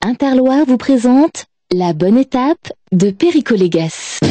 Interloire vous présente La Bonne Étape de Perico Légas.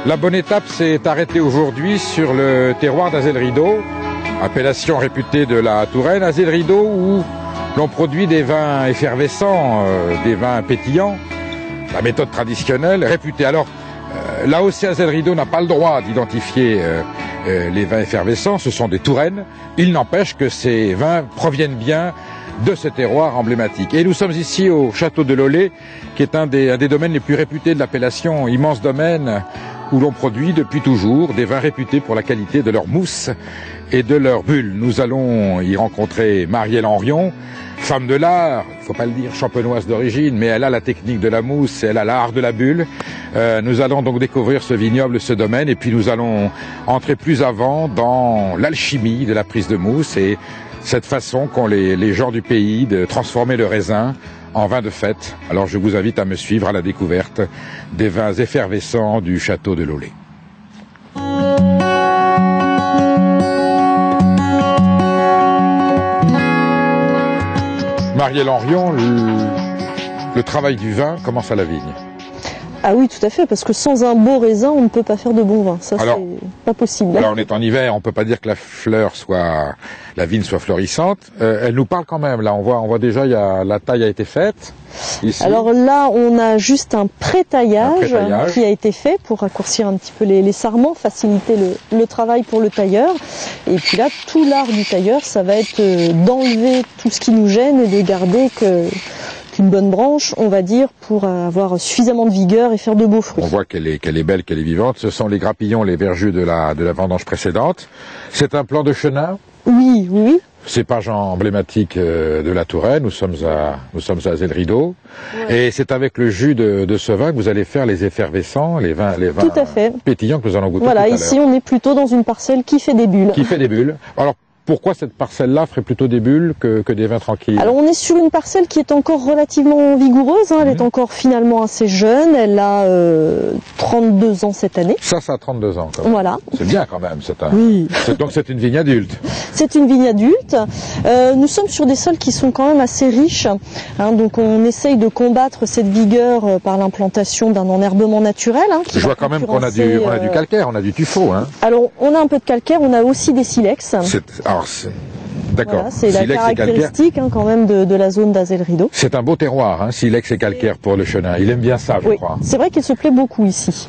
La Bonne Étape s'est arrêtée aujourd'hui sur le terroir d'Azel-Rideau, appellation réputée de la Touraine. Azel-Rideau où l'on produit des vins effervescents, des vins pétillants, la méthode traditionnelle réputée. Alors, l'AOC Azel-Rideau n'a pas le droit d'identifier les vins effervescents, ce sont des Touraines. Il n'empêche que ces vins proviennent bien de ce terroir emblématique. Et nous sommes ici au château de Lollet, qui est un des domaines les plus réputés de l'appellation, immense domaine où l'on produit depuis toujours des vins réputés pour la qualité de leur mousse et de leur bulle. Nous allons y rencontrer Marielle Henrion, femme de l'art, il ne faut pas le dire, champenoise d'origine, mais elle a la technique de la mousse, elle a l'art de la bulle. Nous allons donc découvrir ce vignoble, ce domaine, et puis nous allons entrer plus avant dans l'alchimie de la prise de mousse et cette façon qu'ont les gens du pays de transformer le raisin en vin de fête. Alors je vous invite à me suivre à la découverte des vins effervescents du château de Lollet. Marielle Henrion, le travail du vin commence à la vigne. Ah oui, tout à fait, parce que sans un beau raisin, on ne peut pas faire de bon vin. Ça, c'est pas possible. Alors, on est en hiver, on peut pas dire que la vigne soit florissante. Elle nous parle quand même. Là, on voit déjà, la taille a été faite. Ici. Alors là, on a juste un pré-taillage qui a été fait pour raccourcir un petit peu les sarments, faciliter le travail pour le tailleur. Et puis là, tout l'art du tailleur, ça va être d'enlever tout ce qui nous gêne et de garder qu'une bonne branche, on va dire, pour avoir suffisamment de vigueur et faire de beaux fruits. On voit qu'elle est belle, qu'elle est vivante. Ce sont les grappillons, les verjus de la vendange précédente. C'est un plan de chenin. Oui, oui. Cépage emblématique de la Touraine. Nous sommes à Azel-Rideau. Ouais. Et c'est avec le jus de ce vin que vous allez faire les effervescents, les vins tout à fait. Pétillants que nous allons goûter voilà, tout à l'heure. Ici on est plutôt dans une parcelle qui fait des bulles. Qui fait des bulles. Alors, pourquoi cette parcelle-là ferait plutôt des bulles que des vins tranquilles? Alors on est sur une parcelle qui est encore relativement vigoureuse, elle est encore finalement assez jeune, elle a 32 ans cette année. Ça a 32 ans quand même. Voilà. C'est bien quand même. Oui. Donc c'est une vigne adulte. C'est une vigne adulte. Nous sommes sur des sols qui sont quand même assez riches, donc on essaye de combattre cette vigueur par l'implantation d'un enherbement naturel. Je vois quand même qu'on a du calcaire, on a du tuffeau. Alors on a un peu de calcaire, on a aussi des silex. D'accord. Voilà, c'est la caractéristique quand même de la zone d'Azel-Rideau. C'est un beau terroir, silex et calcaire pour le chenin. Il aime bien ça, je crois. C'est vrai qu'il se plaît beaucoup ici.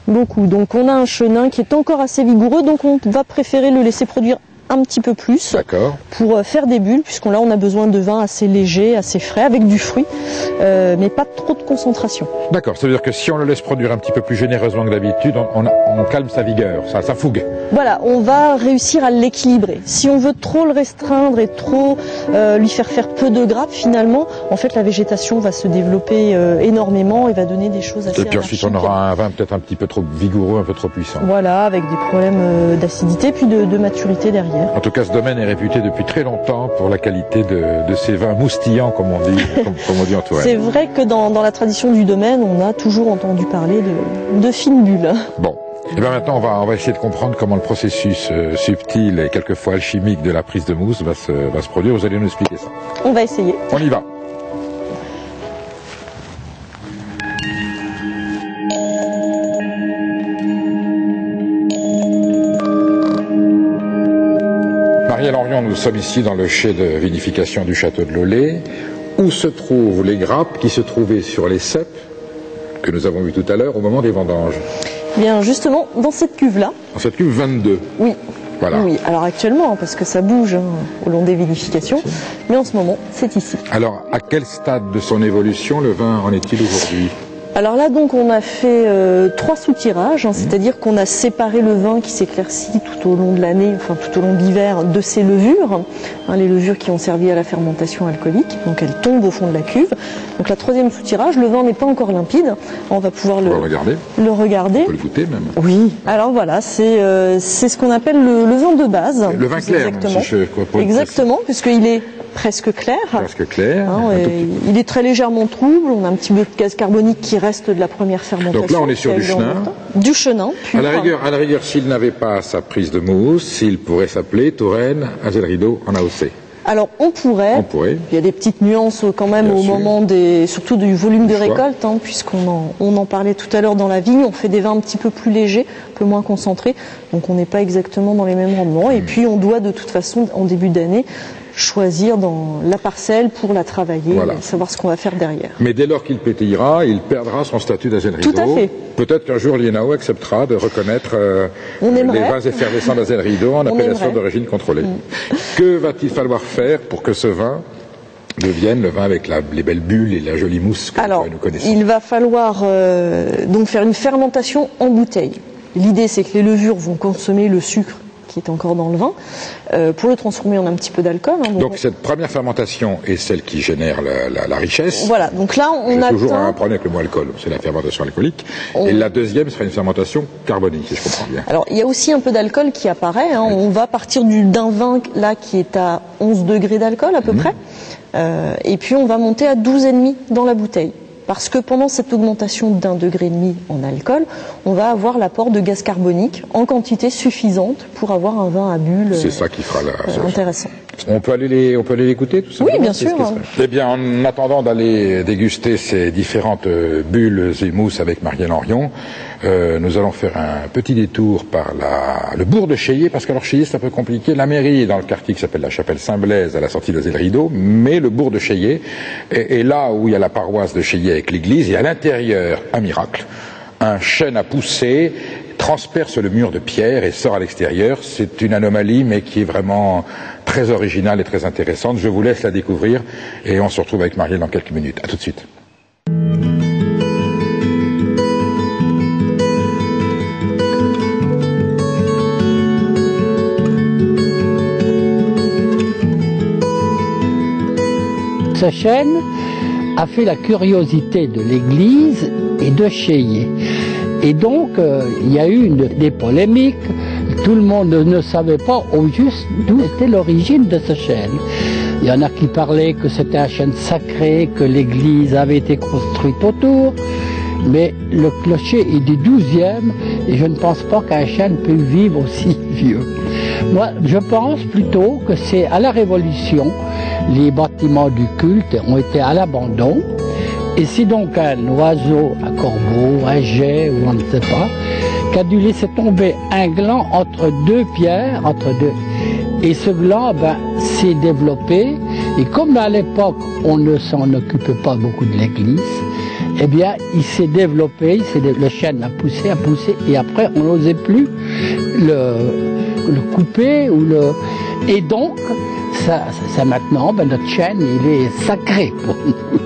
Beaucoup. Donc on a un chenin qui est encore assez vigoureux, donc on va préférer le laisser produire un petit peu plus pour faire des bulles, puisqu'on a besoin de vin assez léger, assez frais, avec du fruit, mais pas trop de concentration. D'accord, ça veut dire que si on le laisse produire un petit peu plus généreusement que d'habitude, on calme sa vigueur, sa fougue. Voilà, on va réussir à l'équilibrer. Si on veut trop le restreindre et trop lui faire peu de grappes, finalement, en fait la végétation va se développer énormément et va donner des choses assez Et puis ensuite on aura un vin peut-être un petit peu trop vigoureux, un peu trop puissant. Voilà, avec des problèmes d'acidité puis de maturité derrière. En tout cas, ce domaine est réputé depuis très longtemps pour la qualité de ces vins moustillants, comme on dit en Touraine. C'est vrai que dans la tradition du domaine, on a toujours entendu parler de fines bulles. Bon. Et bien maintenant, on va essayer de comprendre comment le processus subtil et quelquefois alchimique de la prise de mousse va se produire. Vous allez nous expliquer ça. On va essayer. On y va. Marielle Henrion, nous sommes ici dans le chai de vinification du château de Lollet, où se trouvent les grappes qui se trouvaient sur les ceps que nous avons vues tout à l'heure au moment des vendanges. Bien, justement, dans cette cuve-là. Dans cette cuve 22. Oui. Voilà. Oui, alors actuellement, parce que ça bouge au long des vinifications, mais en ce moment, c'est ici. Alors, à quel stade de son évolution le vin en est-il aujourd'hui ? Alors là, donc, on a fait 3 sous-tirages, hein, c'est-à-dire qu'on a séparé le vin qui s'éclaircit tout au long de l'année, enfin tout au long de l'hiver, de ses levures, hein, les levures qui ont servi à la fermentation alcoolique. Donc elles tombent au fond de la cuve. Donc la 3e sous-tirage, le vin n'est pas encore limpide. On va pouvoir le regarder. On peut le goûter même. Oui. Alors voilà, c'est ce qu'on appelle le vin de base. Le vin clair, exactement. Si je comprends. Exactement, puisqu'il est presque clair. Presque clair. Hein, il est très légèrement trouble. On a un petit peu de gaz carbonique qui reste de la première fermentation. Donc là, on est sur du chenin. Du chenin. À la rigueur, s'il n'avait pas sa prise de mousse, il pourrait s'appeler Touraine Azelrido en AOC. Alors on pourrait. Il y a des petites nuances quand même bien au sûr. Moment surtout du volume de récolte, hein, puisqu'on en parlait tout à l'heure dans la vigne. On fait des vins un petit peu plus légers, un peu moins concentrés, donc on n'est pas exactement dans les mêmes rendements. Et puis on doit de toute façon en début d'année choisir dans la parcelle pour la travailler, savoir ce qu'on va faire derrière. Mais dès lors qu'il pétillera, il perdra son statut d'Azelrido. Tout à fait. Peut-être qu'un jour l'INAO acceptera de reconnaître les vins effervescents d'Azelrido en appellation d'origine contrôlée. Que va-t-il falloir faire pour que ce vin devienne le vin avec les belles bulles et la jolie mousse que nous connaissons? Il va falloir donc faire une fermentation en bouteille. L'idée, c'est que les levures vont consommer le sucre qui est encore dans le vin, pour le transformer en un petit peu d'alcool. Hein, donc cette première fermentation est celle qui génère la richesse. Voilà, donc là on a toujours un problème avec le mot alcool, c'est la fermentation alcoolique. Et la deuxième sera une fermentation carbonique, si je comprends bien. Alors il y a aussi un peu d'alcool qui apparaît, hein. On va partir d'un vin là qui est à 11 degrés d'alcool à peu près, et puis on va monter à 12,5 dans la bouteille. Parce que pendant cette augmentation d'1,5 degré en alcool, on va avoir l'apport de gaz carbonique en quantité suffisante pour avoir un vin à bulles. C'est ça qui fera intéressant. On peut aller l'écouter tout simplement. Oui, bien sûr. Eh bien, en attendant d'aller déguster ces différentes bulles et mousses avec Marielle Henrion, nous allons faire un petit détour par le bourg de Cheillé, parce qu'alors Cheillé c'est un peu compliqué. La mairie est dans le quartier qui s'appelle la Chapelle Saint-Blaise, à la sortie de Azelrido, mais le bourg de Cheillé est là où il y a la paroisse de Cheillé avec l'église, et à l'intérieur, un miracle, un chêne à pousser transperce le mur de pierre et sort à l'extérieur. C'est une anomalie, mais qui est vraiment très originale et très intéressante. Je vous laisse la découvrir et on se retrouve avec Marielle dans quelques minutes. À tout de suite. Ce chêne a fait la curiosité de l'église et de Cheillé. Et donc, il y a eu des polémiques. Tout le monde ne savait pas au juste d'où était l'origine de ce chêne. Il y en a qui parlaient que c'était un chêne sacré, que l'église avait été construite autour. Mais le clocher est du 12e et je ne pense pas qu'un chêne peut vivre aussi vieux. Moi, je pense plutôt que c'est à la Révolution, les bâtiments du culte ont été à l'abandon. Et c'est donc un oiseau, un corbeau, un geai, ou on ne sait pas, qui a dû laisser tomber un gland entre deux pierres, et ce gland s'est développé, et comme à l'époque on ne s'en occupait pas beaucoup de l'église, eh bien il s'est développé, le chêne a poussé, et après on n'osait plus le couper, et donc ça maintenant, notre chêne il est sacré pour nous.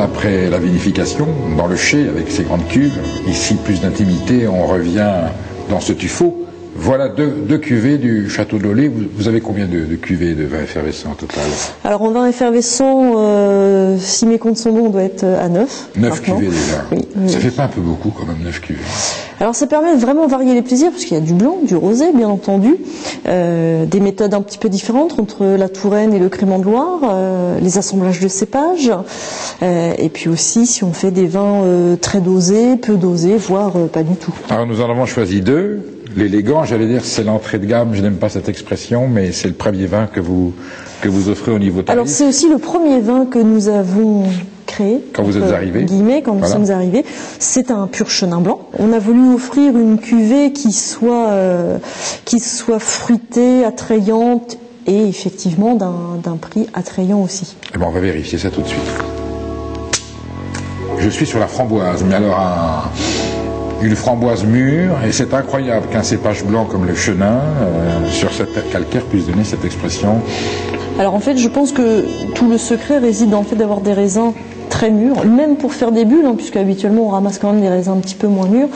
Après la vinification, dans le chai avec ses grandes cuves, ici plus d'intimité, on revient dans ce tuffeau. Voilà deux cuvées du Château de Lollet. Vous avez combien de cuvées de vin effervescent au total? Alors en vin effervescent, si mes comptes sont bons, on doit être à 9. 9 cuvées déjà. Oui. Ça fait pas un peu beaucoup quand même, 9 cuvées. Alors ça permet de vraiment varier les plaisirs, parce qu'il y a du blanc, du rosé bien entendu, des méthodes un petit peu différentes entre la Touraine et le Crémant de Loire, les assemblages de cépages, et puis aussi si on fait des vins très dosés, peu dosés, voire pas du tout. Alors nous en avons choisi 2. L'élégant, j'allais dire, c'est l'entrée de gamme, je n'aime pas cette expression, mais c'est le premier vin que vous offrez au niveau tarif. Alors c'est aussi le premier vin que nous avons créé. Quand vous êtes arrivé. Quand nous sommes arrivés. C'est un pur chenin blanc. On a voulu offrir une cuvée qui soit fruitée, attrayante et effectivement d'un prix attrayant aussi. Eh bien, on va vérifier ça tout de suite. Je suis sur la framboise, mais alors une framboise mûre, et c'est incroyable qu'un cépage blanc comme le chenin, sur cette terre calcaire, puisse donner cette expression. Alors en fait, je pense que tout le secret réside dans le fait d'avoir des raisins très mûrs, même pour faire des bulles, puisque habituellement on ramasse quand même des raisins un petit peu moins mûrs.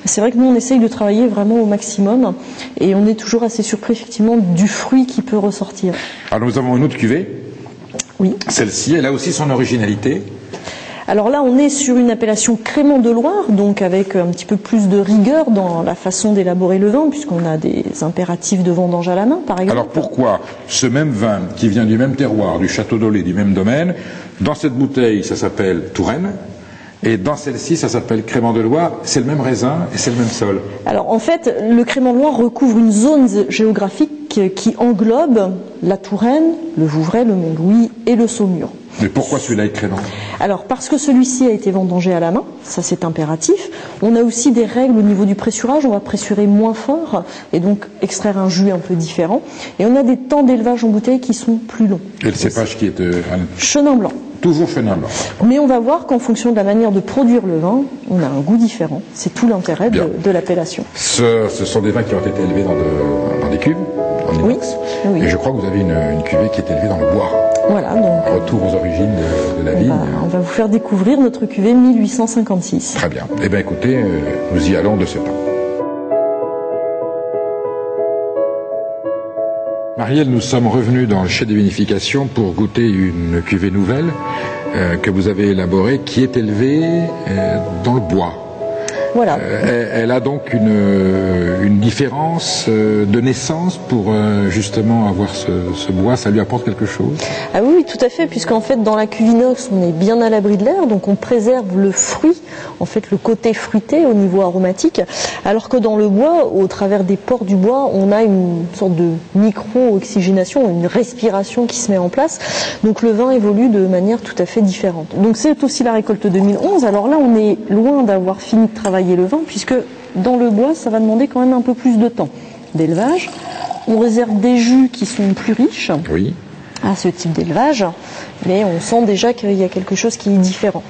C'est vrai que nous on essaye de travailler vraiment au maximum, et on est toujours assez surpris effectivement du fruit qui peut ressortir. Alors nous avons une autre cuvée. Oui. Celle-ci, elle a aussi son originalité. Alors là, on est sur une appellation Crémant de Loire, donc avec un petit peu plus de rigueur dans la façon d'élaborer le vin, puisqu'on a des impératifs de vendange à la main, par exemple. Alors pourquoi ce même vin, qui vient du même terroir, du Château d'Olé, du même domaine, dans cette bouteille, ça s'appelle Touraine, et dans celle-ci, ça s'appelle Crémant de Loire, c'est le même raisin et c'est le même sol? Alors en fait, le Crémant de Loire recouvre une zone géographique qui englobe la Touraine, le Vouvray, le Montlouis et le Saumur. Mais pourquoi celui-là est crémant? Alors parce que celui-ci a été vendangé à la main, ça c'est impératif. On a aussi des règles au niveau du pressurage, on va pressurer moins fort et donc extraire un jus un peu différent. Et on a des temps d'élevage en bouteille qui sont plus longs. Et le cépage qui est Chenin blanc. Toujours chenin blanc. Mais on va voir qu'en fonction de la manière de produire le vin, on a un goût différent. C'est tout l'intérêt de l'appellation. Ce sont des vins qui ont été élevés dans des cuves, en inox. Oui. Et je crois que vous avez une cuvée qui est élevée dans le bois. Voilà, donc retour aux origines de la vigne. On va vous faire découvrir notre cuvée 1856. Très bien. Eh bien écoutez, nous y allons de ce pas. Marielle, nous sommes revenus dans le chai des vinifications pour goûter une cuvée nouvelle que vous avez élaborée, qui est élevée dans le bois. Voilà. Elle a donc une différence de naissance pour justement avoir ce bois, ça lui apporte quelque chose? Ah oui, tout à fait, puisqu'en fait dans la cuve inox on est bien à l'abri de l'air, donc on préserve le fruit, en fait le côté fruité au niveau aromatique, alors que dans le bois, au travers des pores du bois, on a une sorte de micro-oxygénation, une respiration qui se met en place, donc le vin évolue de manière tout à fait différente. Donc c'est aussi la récolte 2011, alors là on est loin d'avoir fini de travailler le vin, puisque dans le bois ça va demander quand même un peu plus de temps d'élevage. On réserve des jus qui sont plus riches à ce type d'élevage, mais on sent déjà qu'il y a quelque chose qui est différent.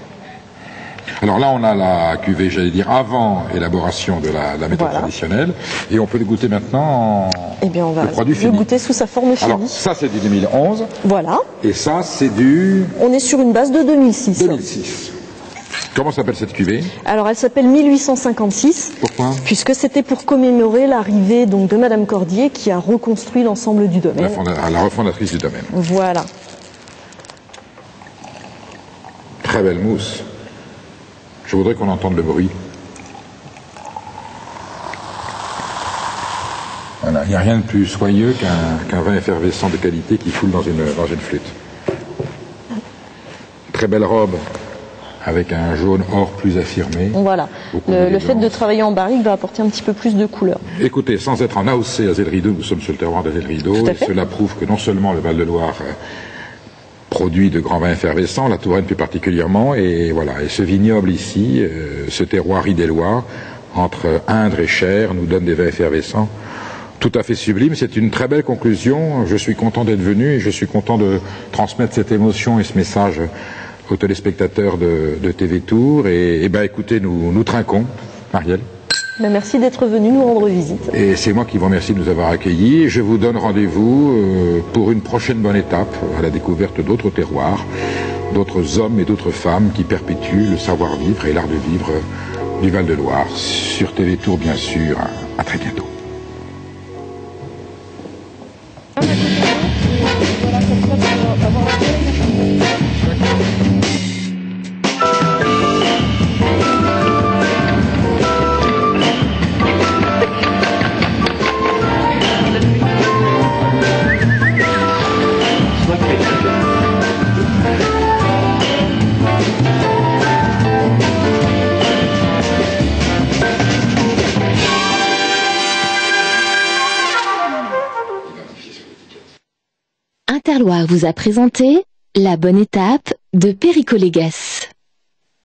Alors là on a la cuvée, j'allais dire, avant élaboration de la méthode traditionnelle, et on peut le goûter maintenant on va le goûter sous sa forme finie. Alors ça c'est du 2011, voilà, et ça c'est du... On est sur une base de 2006. 2006. Comment s'appelle cette cuvée? Alors elle s'appelle 1856. Pourquoi? Puisque c'était pour commémorer l'arrivée donc de Madame Cordier qui a reconstruit l'ensemble du domaine. La refondatrice du domaine. Voilà. Très belle mousse. Je voudrais qu'on entende le bruit. Voilà, il n'y a rien de plus soyeux qu'un vin effervescent de qualité qui coule dans une flûte. Très belle robe, avec un jaune or plus affirmé. Voilà. Le fait de travailler en barrique va apporter un petit peu plus de couleur. Écoutez, sans être en AOC à Zellrideau, nous sommes sur le terroir de Zellrideau, et cela prouve que non seulement le Val-de-Loire produit de grands vins effervescents, la Touraine plus particulièrement, et voilà. Et ce vignoble ici, ce terroir idélois, entre Indre et Cher, nous donne des vins effervescents tout à fait sublimes. C'est une très belle conclusion. Je suis content d'être venu et je suis content de transmettre cette émotion et ce message aux téléspectateurs de TV Tour. Et ben écoutez, nous trinquons, Marielle. Merci d'être venu nous rendre visite. Et c'est moi qui vous remercie de nous avoir accueillis. Je vous donne rendez-vous pour une prochaine bonne étape à la découverte d'autres terroirs, d'autres hommes et d'autres femmes qui perpétuent le savoir-vivre et l'art de vivre du Val-de-Loire. Sur TV Tour, bien sûr. À très bientôt. Interloire vous a présenté La Bonne Étape de Perico Légas.